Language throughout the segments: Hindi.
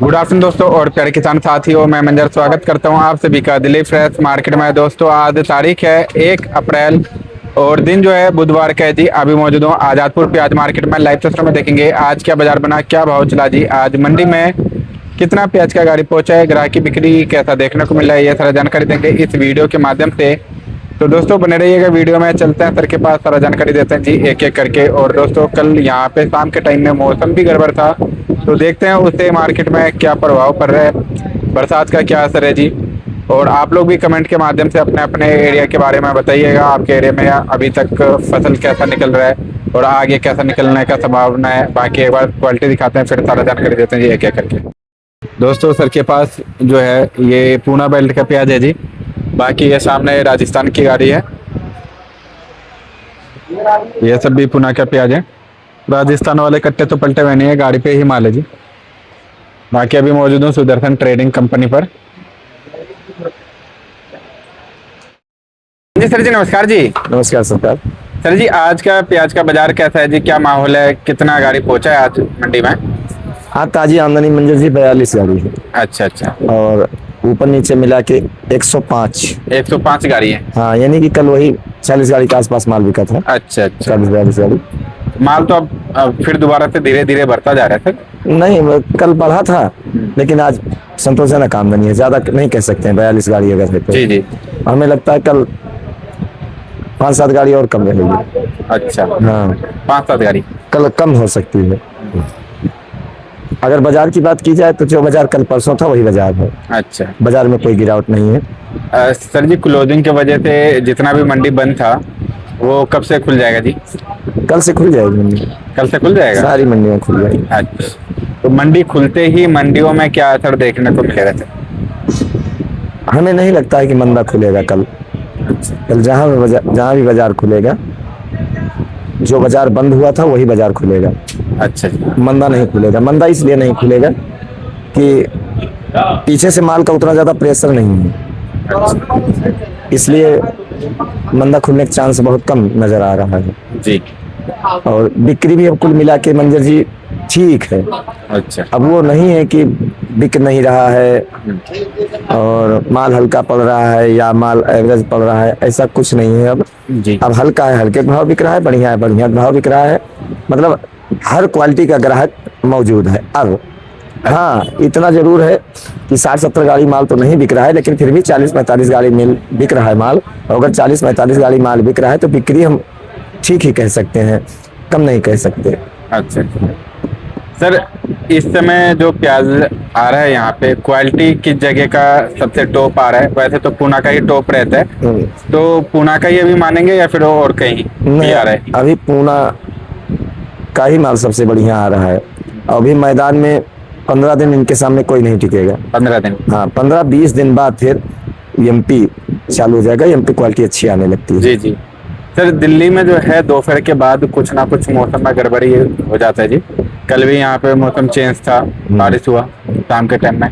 गुड आफ्टरनून दोस्तों और प्यारे किसान साथियों, मैं मंजर स्वागत करता हूं आप सभी का दिलीप फ्रेश मार्केट में। दोस्तों आज तारीख है 1 अप्रैल और दिन जो है बुधवार का है जी। अभी मौजूद हूं आजादपुर प्याज मार्केट में। लाइव सिस्टम में देखेंगे आज क्या बाजार बना, क्या भाव चला जी, आज मंडी में कितना प्याज का गाड़ी पहुंचा है, ग्राहक की बिक्री कैसा देखने को मिल रहा है, ये सारा जानकारी देंगे इस वीडियो के माध्यम से। तो दोस्तों बने रहिएगा वीडियो में। चलते हैं सर के पास, सारा जानकारी देते हैं जी एक एक करके। और दोस्तों कल यहाँ पे शाम के टाइम में मौसम भी गड़बड़ था, तो देखते हैं उससे मार्केट में क्या प्रभाव पड़ रहा है, बरसात का क्या असर है जी। और आप लोग भी कमेंट के माध्यम से अपने अपने एरिया के बारे में बताइएगा, आपके एरिया में अभी तक फसल कैसा निकल रहा है और आगे कैसा निकलने का संभावना है। बाकी एक बार क्वालिटी दिखाते हैं, फिर सारा जानकारी देते हैं जी एक एक करके। दोस्तों सर के पास जो है ये पूना बेल्ट का प्याज है जी। बाकी ये सामने राजस्थान की गाड़ी है, ये सब भी पूना का प्याज है। राजस्थान वाले कट्टे तो पलटे हुए नहीं है, गाड़ी पे ही माल है जी। बाकी अभी मौजूद हूँ सुदर्शन ट्रेडिंग कंपनी पर। जी सर जी नमस्कार जी। नमस्कार सरकार। सर जी आज का प्याज का बाजार कैसा है जी, क्या माहौल है, कितना गाड़ी पहुंचा है आज मंडी में? हाँ, ताजी आमदनी मंजर जी 42 गाड़ी है। अच्छा अच्छा। और ऊपर नीचे मिला के 105 गाड़ी है। हाँ, यानी कि कल वही 40 गाड़ी के आसपास माल बिका था। अच्छा अच्छा। 40-42 गाड़ी माल तो अब फिर दोबारा से धीरे धीरे बढ़ता जा रहा है सर? नहीं, कल बढ़ा था लेकिन आज संतोषजनक आमदनी है, ज्यादा नहीं कह सकते हैं 42 गाड़ी अगर है तो। जी जी। हमें लगता है कल 5-7 गाड़ी और कम रहेगी। अच्छा हाँ, 5-7 गाड़ी कल कम हो सकती है। अगर बाजार की बात की जाए तो जो बाजार कल परसों था वही बाजार है। अच्छा। बाजार में कोई गिरावट नहीं है। सर जी क्लोजिंग की वजह से जितना भी मंडी बंद था वो कब से खुल जाएगा जी? कल से खुल जाएगी मंडी। कल से खुल जाएगा? सारी मंडियां खुल जाएगी। अच्छा, तो मंडी खुलते ही मंडियों में क्या असर देखने को मिलेगा सर? हमें नहीं लगता है कि मंदा खुलेगा कल। कल जहाँ भी बाजार खुलेगा, जो बाजार बंद हुआ था वही बाजार खुलेगा। अच्छा जी। मंदा नहीं खुलेगा। मंदा इसलिए नहीं खुलेगा कि पीछे से माल का उतना ज्यादा प्रेशर नहीं है, इसलिए मंदा खुलने का चांस बहुत कम नजर आ रहा है जी। और बिक्री भी अब कुल मिला के मंजर जी ठीक है। अच्छा। अब वो नहीं है कि बिक नहीं रहा है और माल हल्का पड़ रहा है या माल एवरेज पड़ रहा है, ऐसा कुछ नहीं है अब जी। अब हल्का है, हल्के भाव बिक रहा है, बढ़िया है, बढ़िया भाव बिक रहा है। मतलब हर क्वालिटी का ग्राहक मौजूद है अब। हाँ, इतना जरूर है कि 60-70 गाड़ी माल तो नहीं बिक रहा है, लेकिन फिर भी 40-45 गाड़ी मिल बिक रहा है माल। और अगर 40-45 गाड़ी माल बिक रहा है तो बिक्री हम ठीक ही कह सकते हैं, कम नहीं कह सकते। अच्छा सर, इस समय जो प्याज आ रहा है यहाँ पे क्वालिटी किस जगह का सबसे टॉप आ रहा है? वैसे तो पूना का ही टॉप रहता है, तो पूना का ही अभी मानेंगे या फिर और कहीं भी आ रहा है? अभी पूना का ही माल सबसे बढ़िया आ रहा है। अभी मैदान में 15 दिन इनके सामने कोई नहीं टिकेगा। 15 दिन? हाँ, 15-20 दिन बाद फिर एमपी चालू हो जाएगा। एमपी क्वालिटी अच्छी आने लगती है। जी जी। सर दिल्ली में जो है दोपहर के बाद कुछ ना कुछ मौसम में गड़बड़ी हो जाता है जी। कल भी यहाँ पे मौसम चेंज था, बारिश हुआ शाम के टाइम में।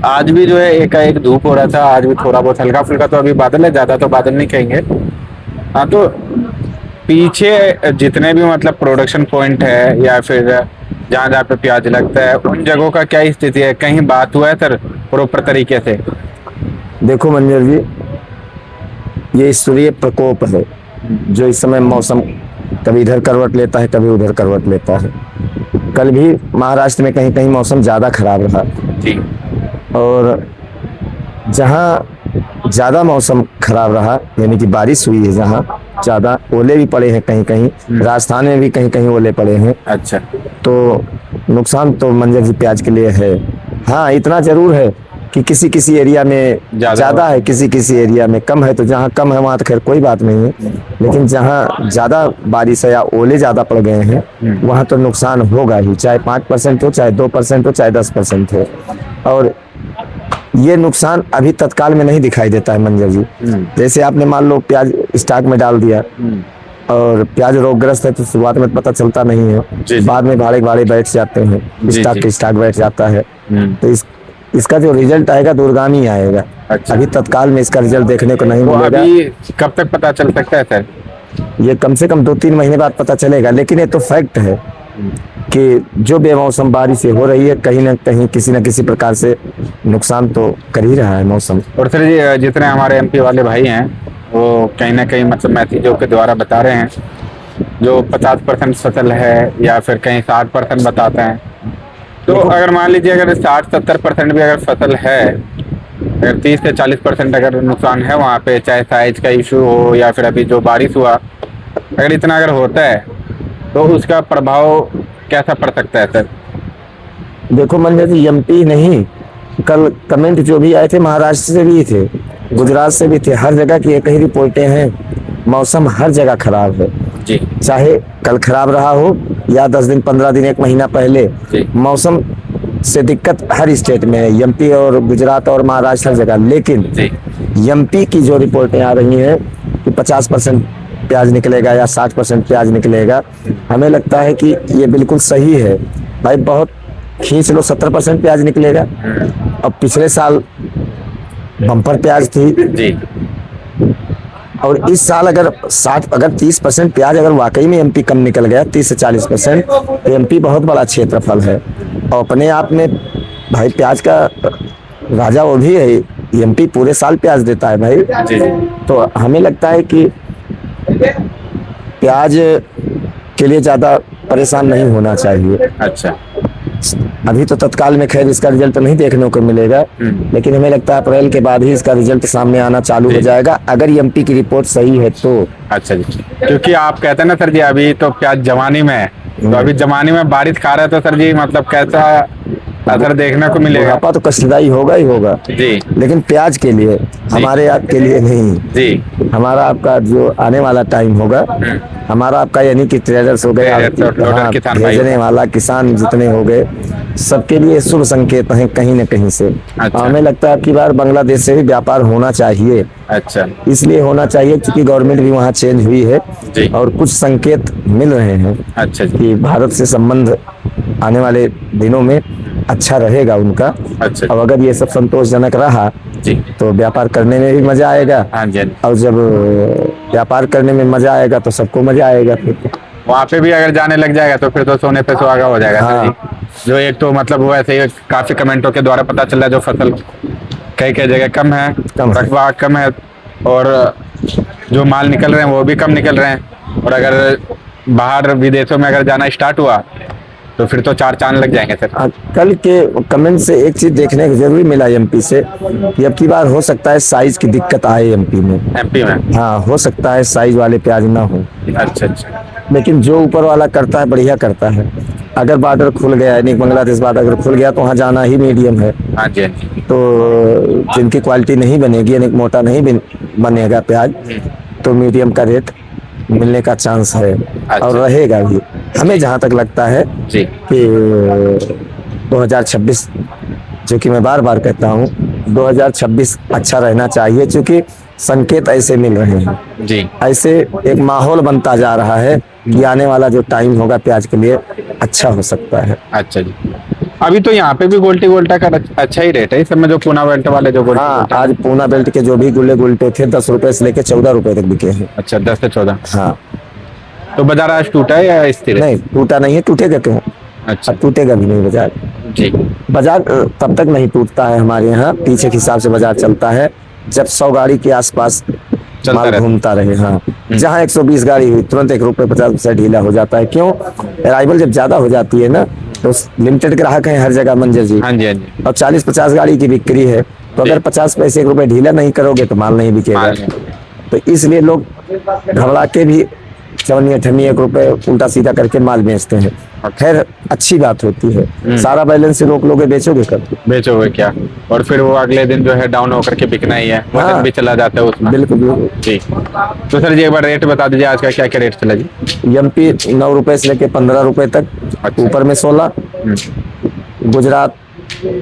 आज भी जो है एकाएक धूप हो रहा था, आज भी थोड़ा बहुत हल्का फुल्का तो अभी बादल है, ज्यादा तो बादल नहीं कहेंगे। हाँ, तो पीछे जितने भी मतलब प्रोडक्शन पॉइंट है या फिर जहाँ जहाँ पे प्याज लगता है उन जगहों का क्या स्थिति है? कहीं बात हुआ है सर प्रॉपर तरीके से? देखो मंजर जी, ये सूर्य प्रकोप है जो इस समय मौसम कभी इधर करवट लेता है, कभी उधर करवट लेता है। कल भी महाराष्ट्र में कहीं कहीं मौसम ज्यादा खराब रहा जी। और जहाँ ज्यादा मौसम खराब रहा यानी कि बारिश हुई है, जहाँ ज्यादा ओले भी पड़े हैं, कहीं कहीं राजस्थान में भी कहीं कहीं ओले पड़े हैं। अच्छा। तो नुकसान तो मंजर जी प्याज के लिए है। हाँ, इतना जरूर है कि किसी किसी एरिया में ज्यादा है, किसी किसी एरिया में कम है। तो जहाँ कम है वहाँ तो खैर कोई बात नहीं है, लेकिन जहाँ ज्यादा बारिश है या ओले ज्यादा पड़ गए हैं वहाँ तो नुकसान होगा ही, चाहे 5% हो, चाहे 2% हो, चाहे 10% हो। और ये नुकसान अभी तत्काल में नहीं दिखाई देता है मंजर जी। जैसे आपने मान लो प्याज स्टॉक में डाल दिया और प्याज रोगग्रस्त है तो शुरुआत में पता चलता नहीं है, बाद में भाड़े भाड़े बैठ जाते हैं, स्टॉक बैठ जाता है। तो इसका जो रिजल्ट आएगा दूरगामी आएगा। अच्छा। अभी तत्काल में इसका रिजल्ट देखने को नहीं मिलेगा। अभी कब तक पता चल सकता है सर? ये कम से कम 2-3 महीने बाद पता चलेगा, लेकिन ये तो फैक्ट है कि जो बेमौसम बारिश हो रही है कहीं ना कहीं किसी न किसी प्रकार से नुकसान तो कर ही रहा है मौसम। और सर जी जितने हमारे एमपी वाले भाई हैं वो कहीं ना कहीं मतलब मैसेजों के द्वारा बता रहे हैं जो 50% फसल है या फिर कहीं 60% बताते हैं। तो अगर मान लीजिए अगर 60-70% भी अगर फसल है, अगर 30 से 40% अगर नुकसान है वहाँ पे, चाहे साइज का इशू हो या फिर अभी जो बारिश हुआ, अगर इतना अगर होता है तो उसका प्रभाव कैसा पड़ सकता है सर? देखो मंजर जी, एमपी नहीं, कल कमेंट जो भी आए थे महाराष्ट्र से भी थे, गुजरात से भी थे, हर जगह की एक ही रिपोर्टें हैं। मौसम हर जगह खराब है जी। चाहे कल खराब रहा हो या 10 दिन 15 दिन 1 महीना पहले, मौसम से दिक्कत हर स्टेट में है, एमपी और गुजरात और महाराष्ट्र हर जगह। लेकिन एमपी की जो रिपोर्टें आ रही हैं कि 50% प्याज निकलेगा या 60% प्याज निकलेगा, हमें लगता है कि ये बिल्कुल सही है भाई। बहुत खींच लो 70% प्याज निकलेगा। अब पिछले साल बम्पर प्याज थी जी। और इस साल अगर 30% प्याज अगर वाकई में एमपी कम निकल गया 30 से 40%, तो एमपी बहुत बड़ा क्षेत्रफल है और अपने आप में भाई प्याज का राजा वो भी है। एमपी पूरे साल प्याज देता है भाई जी। तो हमें लगता है कि प्याज के लिए ज्यादा परेशान नहीं होना चाहिए। अच्छा। अभी तो तत्काल में खैर इसका रिजल्ट नहीं देखने को मिलेगा, लेकिन हमें लगता है अप्रैल के बाद ही इसका रिजल्ट सामने आना चालू हो जाएगा अगर एमपी की रिपोर्ट सही है तो। अच्छा जी, क्योंकि आप कहते हैं ना सर जी अभी तो प्याज जवानी में है, तो अभी जवानी में बारिश खा रहा है तो सर जी मतलब कैसा असर देखने को मिलेगा? बुढ़ापा तो कष्टदायी होगा ही होगा जी, लेकिन प्याज के लिए, हमारे आपके लिए नहीं जी। हमारा आपका जो आने वाला टाइम होगा, हमारा आपका यानी कि ट्रेडर्स हो गए, भेजने वाला किसान जितने हो गए, सबके लिए शुभ संकेत हैं कहीं न कहीं से। अच्छा। हमें लगता है कि बार बांग्लादेश से भी व्यापार होना चाहिए। अच्छा। इसलिए होना चाहिए क्योंकि गवर्नमेंट भी वहाँ चेंज हुई है जी। और कुछ संकेत मिल रहे हैं अच्छा जी। कि भारत से संबंध आने वाले दिनों में अच्छा रहेगा उनका। अच्छा। अब अगर ये सब संतोषजनक रहा जी तो व्यापार करने में भी मजा आएगा। हाँ जी। और जब व्यापार करने में मजा आएगा तो सबको मजा आएगा। फिर वहाँ पे भी अगर जाने लग जाएगा तो फिर तो सोने पे सुहागा हो जाएगा सर जी। जो एक तो मतलब वो ऐसे ही काफी कमेंटों के द्वारा पता चल रहा है जो फसल कई कई जगह कम है, रकबा कम है और जो माल निकल रहे हैं वो भी कम निकल रहे हैं। और अगर बाहर विदेशों में अगर जाना स्टार्ट हुआ तो फिर तो 4 चांद लग जाएंगे सर। कल के कमेंट से एक चीज देखने को जरूरी मिला एमपी से कि अब की बार हो सकता है साइज की दिक्कत आए एमपी में। एमपी में हाँ हो सकता है साइज वाले प्याज ना हो। अच्छा अच्छा। लेकिन जो ऊपर वाला करता है बढ़िया करता है। अगर बॉर्डर खुल गया यानी बांग्लादेश बॉर्डर अगर खुल गया तो वहाँ जाना ही मीडियम है। हाँ जी हाँ जी। तो जिनकी क्वालिटी नहीं बनेगी यानी मोटा नहीं बनेगा प्याज, तो मीडियम का रेट मिलने का चांस है। अच्छा। और रहेगा भी। हमें जहाँ तक लगता है जी कि 2026, जो कि मैं बार बार कहता हूँ 2026 अच्छा रहना चाहिए क्योंकि संकेत ऐसे मिल रहे हैं जी। ऐसे एक माहौल बनता जा रहा है कि आने वाला जो टाइम होगा प्याज के लिए अच्छा हो सकता है। अच्छा जी। अभी तो यहाँ पे भी गोल्टी गोल्टा का अच्छा ही रेट है इस समय जो पूना बेल्ट वाले जो गोल्टी हाँ गोल्टा। आज पूना बेल्ट के जो भी गुल्ले गुल्टे थे 10 रुपए से लेके 14 रुपए तक बिके हैं। अच्छा 10 से 14। हाँ तो बाजार आज टूटा है या स्थिर है? नहीं टूटा नहीं है, टूटेगा क्यों? अच्छा अब टूटेगा भी नहीं बाजार। जी। बाजार तब तक नहीं टूटता है हमारे यहाँ, पीछे के हिसाब से बाजार चलता है जब 100 गाड़ी के आसपास माल घूमता रहे। हाँ जहाँ 120 गाड़ी हुई तुरंत 1 रुपए 50 पैसा ढीला हो जाता है। क्यों? अराइवल जब ज्यादा हो जाती है ना तो लिमिटेड ग्राहक है हर जगह मंजर जी। हाँ जी हाँ जी। और 40-50 गाड़ी की बिक्री है तो अगर 50 पैसे 1 रुपए ढीला नहीं करोगे तो माल नहीं बिकेगा। तो इसलिए लोग घबरा के भी 54-58 1 रुपए उल्टा सीधा करके माल बेचते हैं। खैर अच्छी बात होती है, सारा बैलेंस से रोक लोगे बेचोगे कब? बेचोगे क्या? और फिर वो अगले दिन जो है डाउन होकर के बिकना ही है, वजन भी चला जाता है उसमें। बिल्कुल बिल्कुल जी। तो सर जी एक बार रेट बता दीजिए आज का क्या क्या रेट चला जी? एमपी 9 रुपए से लेके 15 रुपए तक, ऊपर में 16। गुजरात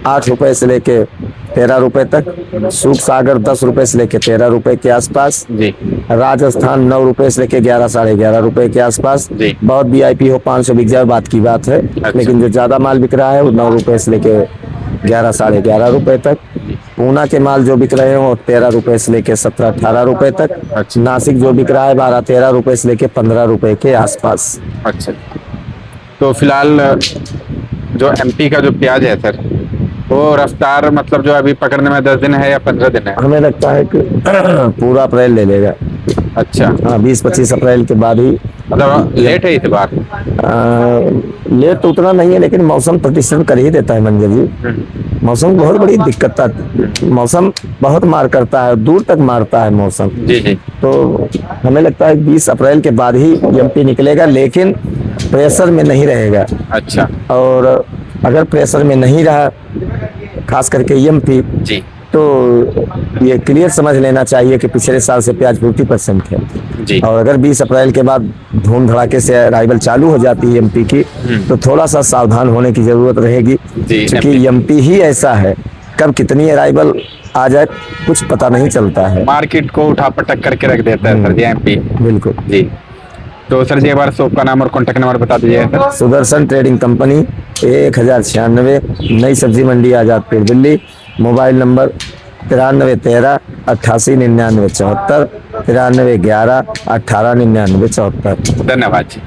8 रुपए से लेके 13 रुपए तक, सूख सागर 10 रुपए से लेके 13 रुपए के आसपास जी। राजस्थान 9 रुपए से लेके 11 साढ़े 11 रुपए के आसपास जी। बहुत वीआईपी हो 500 बिक जाए बात की बात है। लेकिन जो ज्यादा माल बिक रहा है वो 9 रुपए से लेके 11 साढ़े 11 रुपए तक। पूना के माल जो बिक रहे हैं वो 13 रुपए से लेके 17-18 रुपए तक। नासिक जो बिक रहा है 12-13 रुपए से लेके 15 रुपए के आसपास। अच्छा। तो फिलहाल जो एमपी का जो प्याज है सर, वो रफ्तार मतलब जो अभी पकड़ने में 10 दिन है या 15 दिन है? हमें लगता है कि पूरा अप्रैल ले लेगा। अच्छा, हाँ, 20-25 अप्रैल के बाद ही। मतलब लेट है इस बार। लेट तो उतना नहीं है, लेकिन मौसम प्रतिशत कर ही देता है मंजर जी। मौसम बहुत बड़ी दिक्कत है, मौसम बहुत मार करता है, दूर तक मारता है मौसम। जी जी। तो हमें लगता है 20 अप्रैल के बाद ही एमपी निकलेगा, लेकिन प्रेशर में नहीं रहेगा। अच्छा और अगर प्रेशर में नहीं रहा, खास करके एमपी, जी तो ये क्लियर समझ लेना चाहिए कि पिछले साल से प्याज 40% है। जी। और अगर 20 अप्रैल के बाद धूम धड़ाके से अराइवल चालू हो जाती है एमपी की, तो थोड़ा सा सावधान होने की जरूरत रहेगी, जी, क्योंकि एमपी ही ऐसा है, कब कितनी अराइवल आ जाए कुछ पता नहीं चलता है। मार्केट को उठा पटक करके रख देता है सर जी एमपी। बिल्कुल जी। तो सर जी एक बार शॉप का नाम और कॉन्टेक्ट नंबर बता दीजिए सर। सुदर्शन ट्रेडिंग कंपनी, 1096, नई सब्जी मंडी, आजादपुर, दिल्ली। Mobile number 9313 889974, 9311 189974। धन्यवाद जी।